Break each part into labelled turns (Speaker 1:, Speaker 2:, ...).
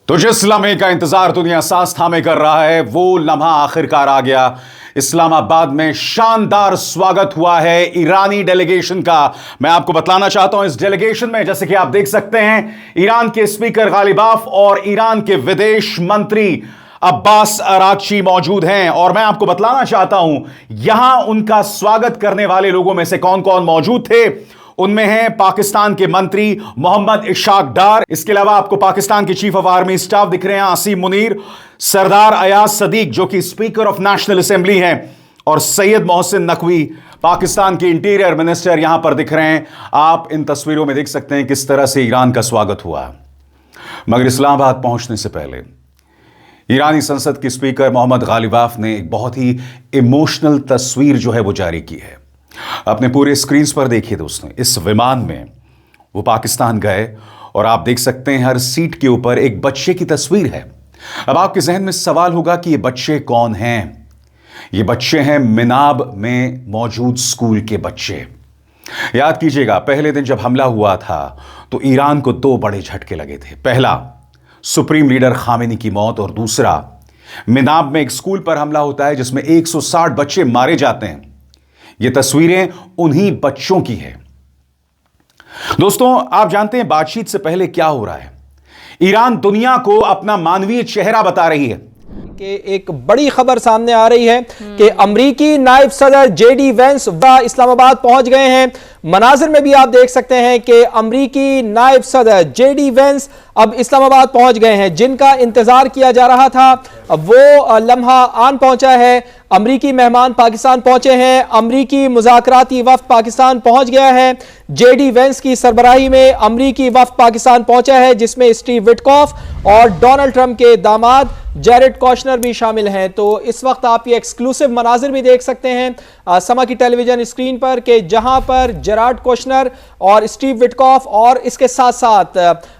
Speaker 1: तो जिस लम्हे का इंतजार दुनिया सांस थामे कर रहा है, वो लम्हा आखिरकार आ गया। इस्लामाबाद में शानदार स्वागत हुआ है ईरानी डेलीगेशन का। मैं आपको बतलाना चाहता हूं, इस डेलीगेशन में जैसे कि आप देख सकते हैं, ईरान के स्पीकर गालिबाफ और ईरान के विदेश मंत्री अब्बास अरागची मौजूद हैं। और मैं आपको बतलाना चाहता हूं, यहां उनका स्वागत करने वाले लोगों में से कौन कौन मौजूद थे। उनमें हैं पाकिस्तान के मंत्री मोहम्मद इशाक डार, इसके अलावा आपको पाकिस्तान के चीफ ऑफ आर्मी स्टाफ दिख रहे हैं आसिम मुनीर, सरदार अयाज सदीक जो कि स्पीकर ऑफ नेशनल असेंबली हैं, और सैयद मोहसिन नकवी पाकिस्तान के इंटीरियर मिनिस्टर यहां पर दिख रहे हैं। आप इन तस्वीरों में देख सकते हैं किस तरह से ईरान का स्वागत हुआ। मगर इस्लामाबाद पहुंचने से पहले ईरानी संसद के स्पीकर मोहम्मद गालिबाफ ने एक बहुत ही इमोशनल तस्वीर जो है वो जारी की है। अपने पूरे स्क्रीन पर देखिए दोस्तों, इस विमान में वो पाकिस्तान गए और आप देख सकते हैं हर सीट के ऊपर एक बच्चे की तस्वीर है। अब आपके जहन में सवाल होगा कि ये बच्चे कौन हैं। ये बच्चे हैं मिनाब में मौजूद स्कूल के बच्चे। याद कीजिएगा, पहले दिन जब हमला हुआ था तो ईरान को दो बड़े झटके लगे थे। पहला, सुप्रीम लीडर खामेनी की मौत, और दूसरा, मिनाब में एक स्कूल पर हमला होता है जिसमें 160 बच्चे मारे जाते हैं। ये तस्वीरें उन्हीं बच्चों की है। दोस्तों, आप जानते हैं बातचीत से पहले क्या हो रहा है। ईरान दुनिया को अपना मानवीय चेहरा बता रही है
Speaker 2: कि एक बड़ी खबर सामने आ रही है कि अमरीकी नायब सदर जेडी वेंस इस्लामाबाद पहुंच गए हैं। मनाजिर में भी आप देख सकते हैं कि अमरीकी नायब सदर जेडी वेंस अब इस्लामाबाद पहुंच गए हैं। जिनका इंतजार किया जा रहा था, वो लम्हा आन पहुंचा है। अमरीकी मेहमान पाकिस्तान पहुंचे हैं। अमरीकी मुज़ाकराती वफ्द पाकिस्तान पहुंच गया है। जेडी वेंस की सरबराही में अमरीकी वफ्द पाकिस्तान पहुंचा है, जिसमें स्टीव विटकॉफ और डोनाल्ड ट्रंप के दामाद जैरेड कौशनर भी शामिल हैं। तो इस वक्त आप ये एक्सक्लूसिव मनाजिर भी देख सकते हैं समा की टेलीविजन स्क्रीन पर, कि जहां पर जैरेड कौशनर और स्टीव विटकॉफ और इसके साथ साथ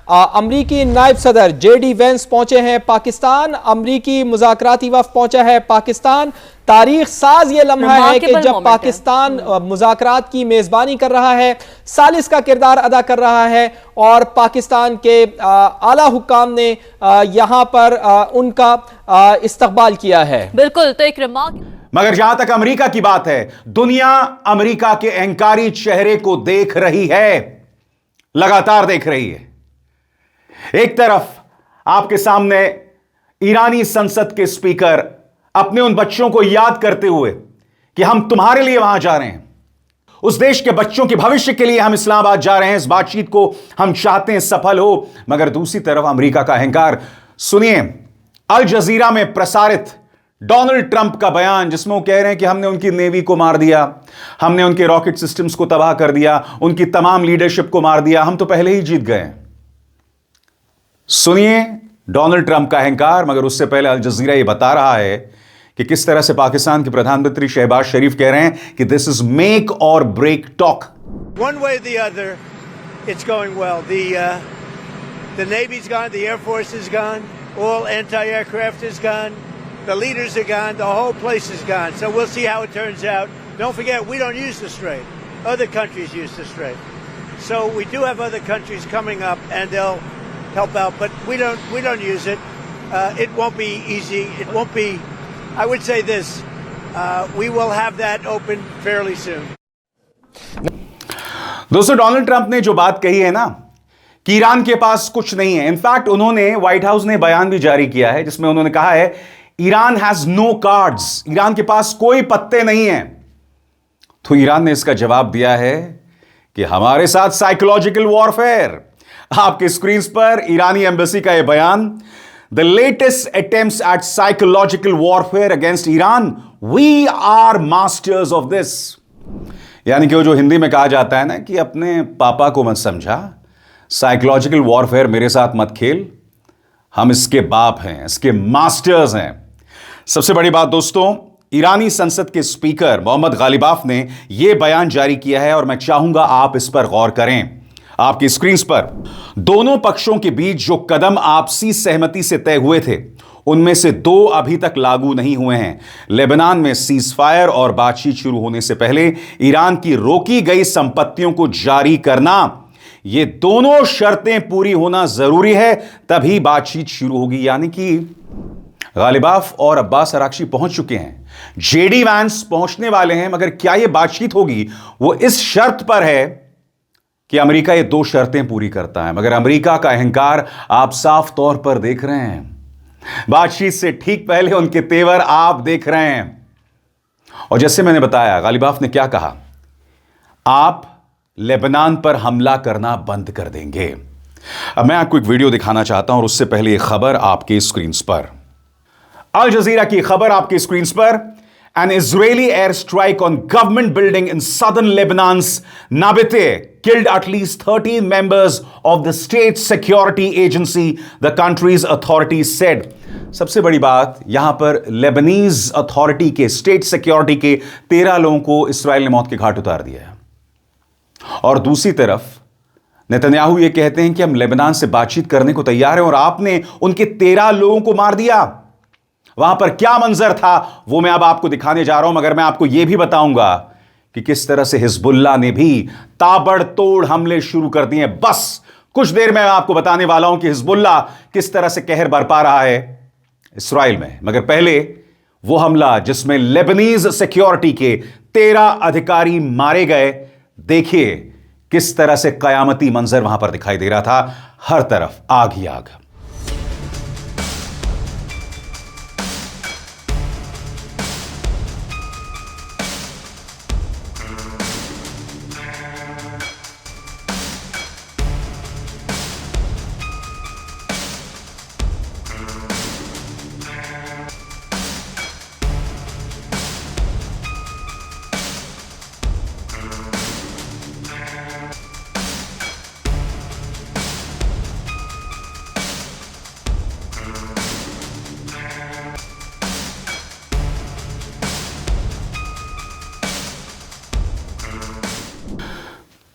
Speaker 2: अमरीकी नायब सदर जेडी वेंस पहुंचे हैं पाकिस्तान। अमरीकी मुज़ाकराती वफ्द पहुंचा है पाकिस्तान। तारीख साज ये लम्हा है कि जब पाकिस्तान मुज़ाकरात की मेज़बानी कर रहा है, सालिस का किरदार अदा कर रहा है, और पाकिस्तान के आला हुक्काम ने यहाँ पर उनका इस्तकबाल किया है।
Speaker 3: बिल्कुल, तो एक रिमार्क।
Speaker 1: मगर जहां तक अमेरिका की बात है, दुनिया अमेरिका के अहंकारी चेहरे को देख रही है, लगातार देख रही है। एक तरफ आपके सामने ईरानी संसद के स्पीकर अपने उन बच्चों को याद करते हुए कि हम तुम्हारे लिए वहां जा रहे हैं, उस देश के बच्चों के भविष्य के लिए हम इस्लामाबाद जा रहे हैं, इस बातचीत को हम चाहते हैं सफल हो। मगर दूसरी तरफ अमेरिका का अहंकार। सुनिए अल जजीरा में प्रसारित डोनाल्ड ट्रंप का बयान, जिसमें वो कह रहे हैं कि हमने उनकी नेवी को मार दिया, हमने उनके रॉकेट सिस्टम्स को तबाह कर दिया, उनकी तमाम लीडरशिप को मार दिया, हम तो पहले ही जीत गए। सुनिए डोनाल्ड ट्रंप का अहंकार। मगर उससे पहले अल जजीरा ये बता रहा है कि किस तरह से पाकिस्तान के प्रधानमंत्री शहबाज शरीफ कह रहे हैं कि this is make or break talk.
Speaker 4: One way or the other, it's going well. The Navy's gone, the Air Force is gone, all anti-aircraft is gone, the leaders are gone, the whole place is gone. So we'll see how it turns out. Don't forget, we don't use the Strait. Other countries use the Strait. So we do have other countries coming up, and they'll help out, but we don't use it. It won't be easy. It won't be. I would say this. We will have that open fairly soon.
Speaker 1: दोस्तों, Donald Trump ने जो बात कही है ना कि Iran के पास कुछ नहीं है, इनफैक्ट उन्होंने, व्हाइट हाउस ने बयान भी जारी किया है जिसमें उन्होंने कहा है Iran has no cards, Iran के पास कोई पत्ते नहीं है। तो ईरान ने इसका जवाब दिया है कि हमारे साथ साइकोलॉजिकल वॉरफेयर। आपके स्क्रीन पर ईरानी एम्बेसी का यह बयान, the latest attempts at psychological warfare against Iran, we are masters of this. यानी कि वो जो हिंदी में कहा जाता है ना कि अपने पापा को मत समझा, साइकोलॉजिकल वॉरफेयर मेरे साथ मत खेल, हम इसके बाप हैं, इसके मास्टर्स हैं। सबसे बड़ी बात दोस्तों, ईरानी संसद के स्पीकर मोहम्मद गालिबाफ ने यह बयान जारी किया है और मैं चाहूंगा आप इस पर गौर करें। आपकी स्क्रीन पर दोनों पक्षों के बीच जो कदम आपसी सहमति से तय हुए थे, उनमें से दो अभी तक लागू नहीं हुए हैं। लेबनान में सीज फायर और बातचीत शुरू होने से पहले ईरान की रोकी गई संपत्तियों को जारी करना, ये दोनों शर्तें पूरी होना जरूरी है, तभी बातचीत शुरू होगी। यानी कि गालिबाफ और अब्बास अराक्ची पहुंच चुके हैं, जेडी वैंस पहुंचने वाले हैं, मगर क्या यह बातचीत होगी वो इस शर्त पर है कि अमेरिका ये दो शर्तें पूरी करता है। मगर अमेरिका का अहंकार आप साफ तौर पर देख रहे हैं, बातचीत से ठीक पहले उनके तेवर आप देख रहे हैं। और जैसे मैंने बताया, गालिबाफ ने क्या कहा, आप लेबनान पर हमला करना बंद कर देंगे। अब मैं आपको एक वीडियो दिखाना चाहता हूं और उससे पहले यह खबर आपके स्क्रीन पर, अल जजीरा की खबर आपके स्क्रीन पर। An Israeli airstrike on government building in southern Lebanon's Nabateh killed at least 13 members of the state security agency, the country's authorities said. सबसे बड़ी बात, यहां पर लेबनीज अथॉरिटी के, स्टेट सिक्योरिटी के 13 लोगों को इस्राएल ने मौत के घाट उतार दिया है। और दूसरी तरफ नेतन्याहू ये कहते हैं कि हम लेबनान से बातचीत करने को तैयार हैं, और आपने उनके 13 लोगों को मार दिया। वहां पर क्या मंजर था वो मैं अब आपको दिखाने जा रहा हूं, मगर मैं आपको यह भी बताऊंगा कि किस तरह से हिजबुल्लाह ने भी ताबड़तोड़ हमले शुरू कर दिए। बस कुछ देर में मैं आपको बताने वाला हूं कि हिजबुल्लाह किस तरह से कहर बरपा रहा है इस्राएल में। मगर पहले वो हमला जिसमें लेबनीज सिक्योरिटी के 13 अधिकारी मारे गए, देखिए किस तरह से कयामती मंजर वहां पर दिखाई दे रहा था, हर तरफ आग ही आग।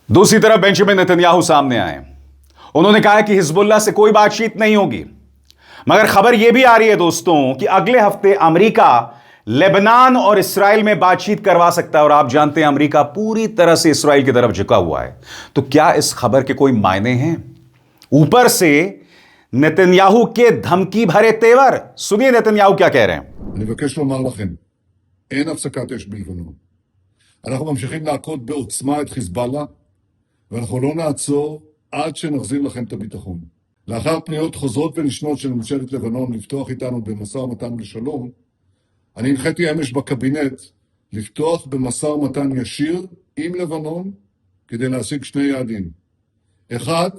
Speaker 1: दूसरी तरफ बेंजामिन नेतन्याहू सामने आए, उन्होंने कहा कि हिजबुल्लाह से कोई बातचीत नहीं होगी। मगर खबर यह भी आ रही है दोस्तों कि अगले हफ्ते अमेरिका लेबनान और इस्राएल में बातचीत करवा सकता है, और आप जानते हैं अमेरिका पूरी तरह से इस्राएल की तरफ झुका हुआ है। तो क्या इस खबर के कोई मायने हैं? ऊपर से नेतन्याहू के धमकी भरे तेवर, सुनिए नेतन्याहू क्या कह रहे हैं।
Speaker 3: אני מבקש לומר לכם, אין הפסקת אש בלבנון. אנחנו ממשיכים להכות בעוצמה את חיזבאללה, ואנחנו לא נעצור עד שנחזיר לכם את הביטחון. לאחר פניות חוזרות ונשנות של ממשלת לבנון לפתוח איתנו במשא ומתן לשלום, אני הנחיתי אמש בקבינט לפתוח במשא ומתן ישיר עם לבנון כדי להשיג שני יעדים. אחד,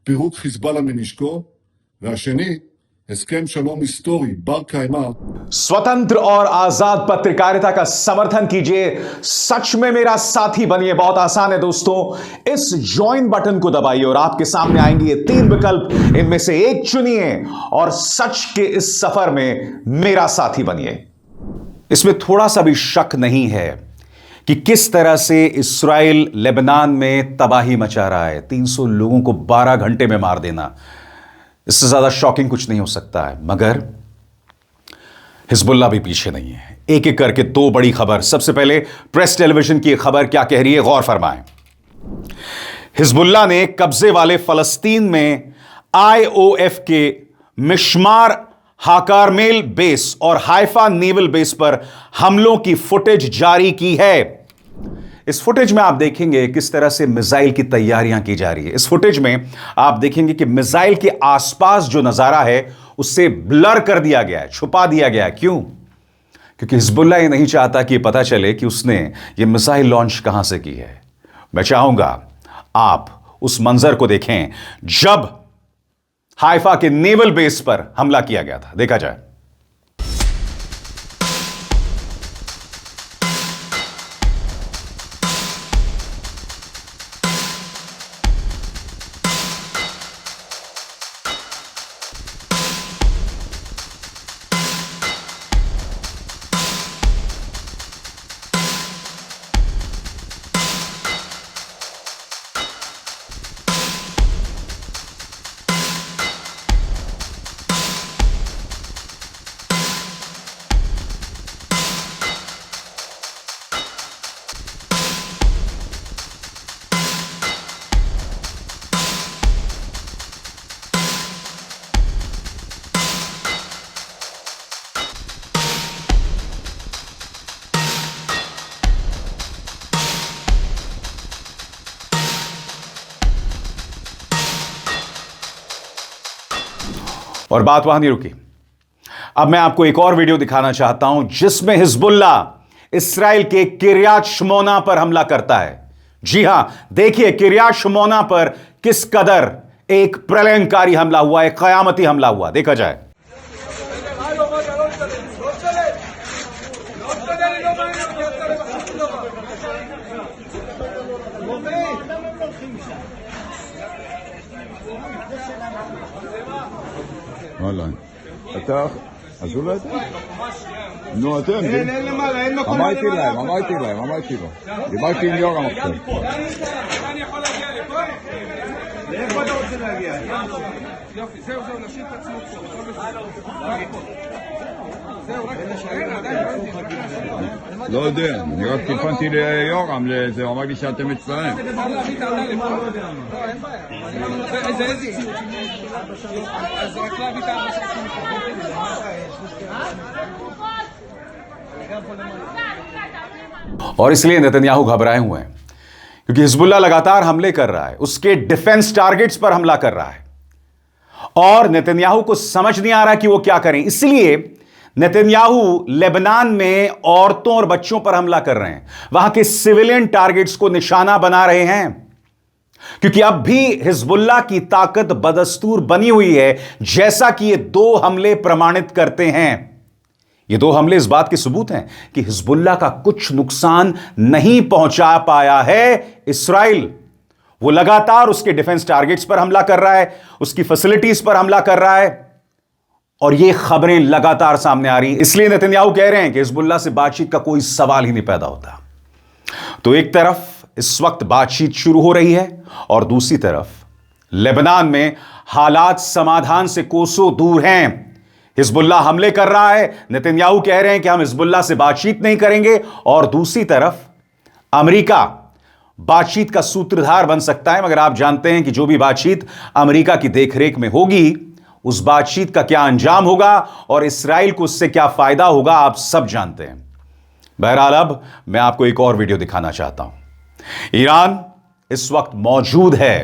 Speaker 3: פירוק חיזבאללה מנשקו, והשני, הסכם שלום हिस्टोरी बर कायमा।
Speaker 1: स्वतंत्र और आजाद पत्रकारिता का समर्थन कीजिए, सच में मेरा साथी बनिए। बहुत आसान है दोस्तों, इस ज्वाइन बटन को दबाइए और आपके सामने आएंगे ये 3 विकल्प, इनमें से एक चुनिए और सच के इस सफर में मेरा साथी बनिए। इसमें थोड़ा सा भी शक नहीं है कि किस तरह से इस्राएल लेबनान में तबाही मचा रहा है। 300 लोगों को 12 घंटे में मार देना, इससे ज्यादा शॉकिंग कुछ नहीं हो सकता है। मगर हिजबुल्लाह भी पीछे नहीं है। एक एक करके 2 बड़ी खबर। सबसे पहले प्रेस टेलीविजन की खबर क्या कह रही है, गौर फरमाएं। हिजबुल्लाह ने कब्जे वाले फलस्तीन में IOF के मिशमार हाकारमेल बेस और हाइफा नेवल बेस पर हमलों की फुटेज जारी की है। इस फुटेज में आप देखेंगे किस तरह से मिसाइल की तैयारियां की जा रही है। इस फुटेज में आप देखेंगे कि मिसाइल के आसपास जो नजारा है उससे ब्लर कर दिया गया है, छुपा दिया गया है। क्यों? क्योंकि हिजबुल्लाह ये नहीं चाहता कि पता चले कि उसने ये मिसाइल लॉन्च कहां से की है। मैं चाहूंगा आप उस मंजर को देखें जब हाइफा के नेवल बेस पर हमला किया गया था। देखा जाए। और बात वहां नहीं रुकी। अब मैं आपको एक और वीडियो दिखाना चाहता हूं जिसमें हिजबुल्ला इस्राएल के किर्यात शमोना पर हमला करता है। जी हां, देखिए किर्यात शमोना पर किस कदर एक प्रलयंकारी हमला हुआ, एक कयामती हमला हुआ। देखा जाए।
Speaker 5: וואלה, אתה, אז הוא לא יודע. נו, אתם, אמרתי לו. דיברתי עם יורם עכשיו.
Speaker 6: אני יכול להגיע לפה? לאיפה אתה רוצה להגיע? יופי, זהו, נשאיר את הציוד פה. זהו, רק
Speaker 5: לא יודע, אני רק טלפנתי ליורם, זה אמר לי שאתם אצלהם.
Speaker 6: אין בעיה. איזה ציוד? אז רק להביא את האנשים.
Speaker 1: और इसलिए नेतन्याहू घबराए हुए हैं क्योंकि हिजबुल्ला लगातार हमले कर रहा है, उसके डिफेंस टारगेट्स पर हमला कर रहा है और नेतन्याहू को समझ नहीं आ रहा कि वो क्या करें। इसलिए नेतन्याहू लेबनान में औरतों और बच्चों पर हमला कर रहे हैं, वहां के सिविलियन टारगेट्स को निशाना बना रहे हैं क्योंकि अब भी हिजबुल्ला की ताकत बदस्तूर बनी हुई है, जैसा कि ये दो हमले प्रमाणित करते हैं। ये दो हमले इस बात के सबूत हैं कि हिजबुल्ला का कुछ नुकसान नहीं पहुंचा पाया है इस्राइल। वो लगातार उसके डिफेंस टारगेट्स पर हमला कर रहा है, उसकी फैसिलिटीज पर हमला कर रहा है और ये खबरें लगातार सामने आ रही हैं। इसलिए नेतन्याहू कह रहे हैं कि हिजबुल्ला से बातचीत का कोई सवाल ही नहीं पैदा होता। तो एक तरफ इस वक्त बातचीत शुरू हो रही है और दूसरी तरफ लेबनान में हालात समाधान से कोसों दूर हैं। हिजबुल्ला हमले कर रहा है, नेतन्याहू कह रहे हैं कि हम हिजबुल्ला से बातचीत नहीं करेंगे और दूसरी तरफ अमेरिका बातचीत का सूत्रधार बन सकता है, मगर आप जानते हैं कि जो भी बातचीत अमेरिका की देखरेख में होगी उस बातचीत का क्या अंजाम होगा और इस्राइल को उससे क्या फायदा होगा, आप सब जानते हैं। बहरहाल अब मैं आपको एक और वीडियो दिखाना चाहता हूं। ईरान इस वक्त मौजूद है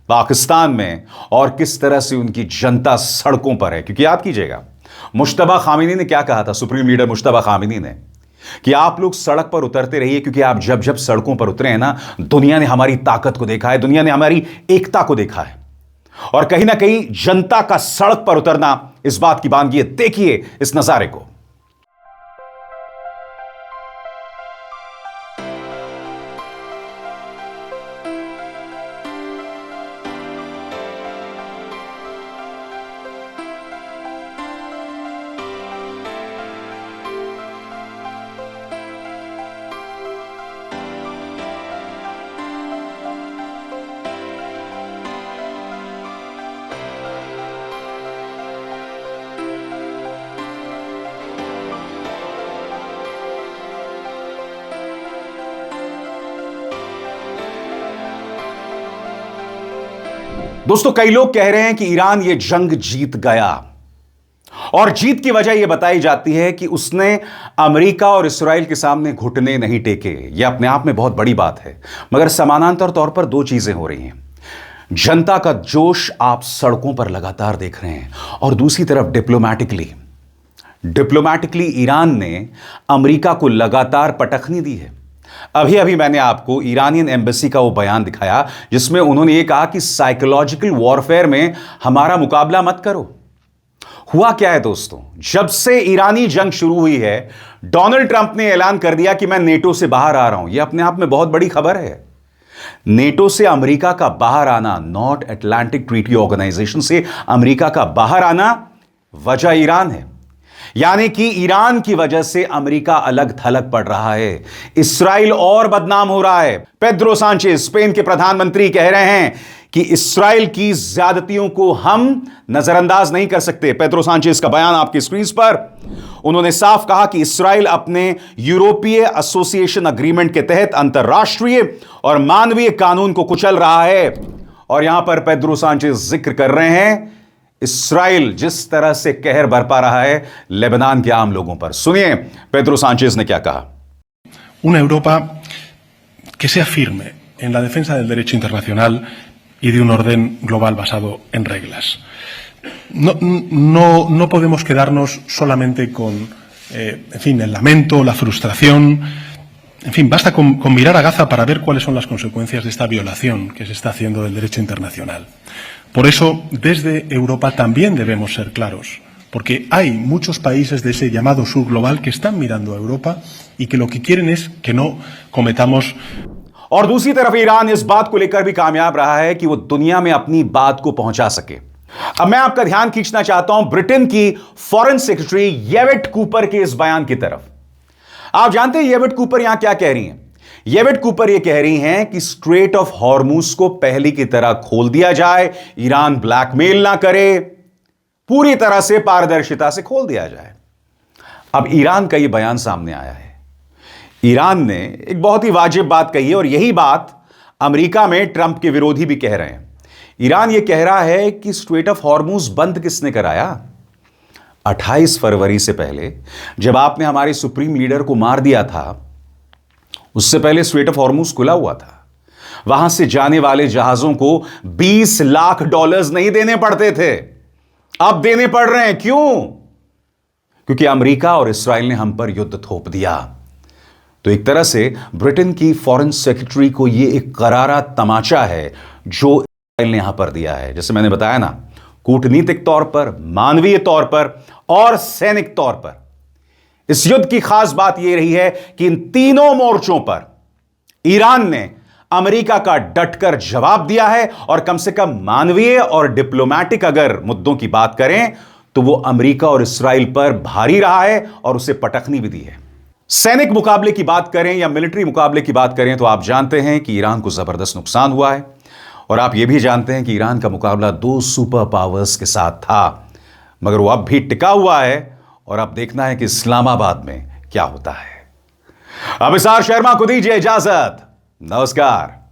Speaker 1: पाकिस्तान में और किस तरह से उनकी जनता सड़कों पर है, क्योंकि याद कीजिएगा मुश्तबा खामिनी ने क्या कहा था, सुप्रीम लीडर मुश्तबा खामिनी ने, कि आप लोग सड़क पर उतरते रहिए क्योंकि आप जब जब सड़कों पर उतरे हैं ना, दुनिया ने हमारी ताकत को देखा है, दुनिया ने हमारी एकता को देखा है और कहीं ना कहीं जनता का सड़क पर उतरना इस बात की बानगी है। देखिए इस नजारे को। दोस्तों, कई लोग कह रहे हैं कि ईरान ये जंग जीत गया और जीत की वजह यह बताई जाती है कि उसने अमेरिका और इस्राइल के सामने घुटने नहीं टेके। यह अपने आप में बहुत बड़ी बात है, मगर समानांतर तौर पर दो चीजें हो रही हैं। जनता का जोश आप सड़कों पर लगातार देख रहे हैं और दूसरी तरफ डिप्लोमैटिकली ईरान ने अमेरिका को लगातार पटखनी दी है। अभी अभी मैंने आपको ईरानियन एम्बेसी का वो बयान दिखाया जिसमें उन्होंने ये कहा कि साइकोलॉजिकल वॉरफेयर में हमारा मुकाबला मत करो। हुआ क्या है दोस्तों, जब से ईरानी जंग शुरू हुई है डोनाल्ड ट्रंप ने ऐलान कर दिया कि मैं नेटो से बाहर आ रहा हूं। यह अपने आप में बहुत बड़ी खबर है। नेटो से अमेरिका का बाहर आना, नॉर्थ अटलांटिक ट्रीटी ऑर्गेनाइजेशन से अमेरिका का बाहर आना, वजह ईरान है। यानी कि ईरान की वजह से अमेरिका अलग थलग पड़ रहा है, इस्राइल और बदनाम हो रहा है। पेड्रो सांचेज स्पेन के प्रधानमंत्री कह रहे हैं कि इस्राइल की ज्यादतियों को हम नजरअंदाज नहीं कर सकते। पेड्रो सांचेज का बयान आपकी स्क्रीन पर। उन्होंने साफ कहा कि इस्राइल अपने यूरोपीय एसोसिएशन अग्रीमेंट के तहत अंतर्राष्ट्रीय और मानवीय कानून को कुचल रहा है। और यहां पर पेड्रो सांचेज जिक्र कर रहे हैं इस्राइल जिस तरह से कहर बरपा रहा है लेबनान के आम लोगों पर। सुनिए पेड्रो सांचेज ने क्या कहा।
Speaker 7: Una Europa que sea firme en la defensa del derecho internacional y de un orden global basado en reglas. no podemos quedarnos solamente con, en fin, el lamento, la frustración. En fin, basta con mirar a Gaza para ver cuáles son las consecuencias de esta violación que se está haciendo del derecho internacional. Por eso, desde Europa también debemos ser claros, porque hay muchos países de ese llamado sur global que están mirando a Europa y que lo que quieren es que no cometamos.
Speaker 1: और दूसरी तरफ Iran इस बात को लेकर भी कामयाब रहा है कि वो दुनिया में अपनी बात को पहुंचा सके। अब मैं आपका ध्यान खींचना चाहता हूं ब्रिटेन की फॉरेन सेक्रेटरी येवेट कूपर के इस बयान की तरफ। आप जानते हैं येवेट कूपर यहां क्या कह रही हैं? येवेट कूपर यह कह रही हैं कि स्ट्रेट ऑफ हॉर्मुज को पहले की तरह खोल दिया जाए, ईरान ब्लैकमेल ना करे, पूरी तरह से पारदर्शिता से खोल दिया जाए। अब ईरान का यह बयान सामने आया है। ईरान ने एक बहुत ही वाजिब बात कही है और यही बात अमेरिका में ट्रंप के विरोधी भी कह रहे हैं। ईरान यह कह रहा है कि स्ट्रेट ऑफ हॉर्मुज बंद किसने कराया? 28 फरवरी से पहले जब आपने हमारे सुप्रीम लीडर को मार दिया था, उससे पहले स्ट्रेट ऑफ हॉर्मुज खुला हुआ था। वहां से जाने वाले जहाजों को $20 लाख नहीं देने पड़ते थे, अब देने पड़ रहे हैं। क्यों? क्योंकि अमेरिका और इस्राएल ने हम पर युद्ध थोप दिया। तो एक तरह से ब्रिटेन की फॉरेन सेक्रेटरी को यह एक करारा तमाचा है जो इस्राएल ने यहां पर दिया है। जैसे मैंने बताया ना, कूटनीतिक तौर पर, मानवीय तौर पर और सैनिक तौर पर इस युद्ध की खास बात यह रही है कि इन तीनों मोर्चों पर ईरान ने अमेरिका का डटकर जवाब दिया है और कम से कम मानवीय और डिप्लोमैटिक अगर मुद्दों की बात करें तो वो अमेरिका और इस्राएल पर भारी रहा है और उसे पटखनी भी दी है। सैनिक मुकाबले की बात करें या मिलिट्री मुकाबले की बात करें तो आप जानते हैं कि ईरान को जबरदस्त नुकसान हुआ है और आप यह भी जानते हैं कि ईरान का मुकाबला 2 सुपर पावर्स के साथ था, मगर वो अब भी टिका हुआ है और अब देखना है कि इस्लामाबाद में क्या होता है। अब इसार शर्मा को दीजिए इजाजत। नमस्कार।